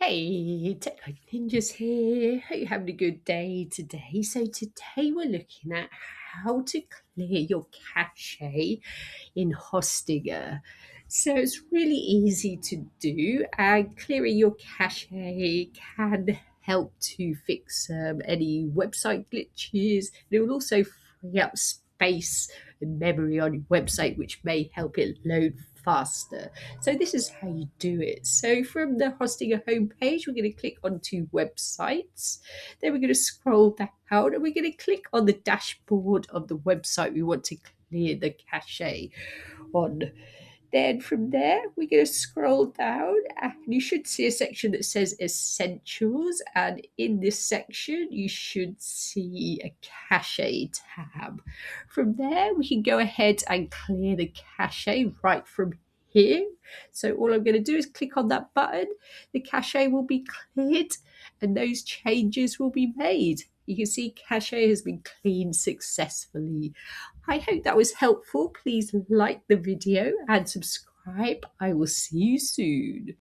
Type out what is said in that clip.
Hey, Tech Ninjas here. Hope you're having a good day today. So today we're looking at how to clear your cache in Hostinger. So it's really easy to do, and clearing your cache can help to fix any website glitches. It will also free up space and memory on your website, which may help it load faster. So this is how you do it. So from the Hostinger homepage, we're going to click onto websites. Then we're going to scroll down and we're going to click on the dashboard of the website we want to clear the cache on. Then from there, we're going to scroll down and you should see a section that says Essentials. And in this section, you should see a cache tab. From there, we can go ahead and clear the cache right from here. So all I'm going to do is click on that button. The cache will be cleared and those changes will be made. You can see cache has been cleaned successfully. I hope that was helpful. Please like the video and subscribe. I will see you soon.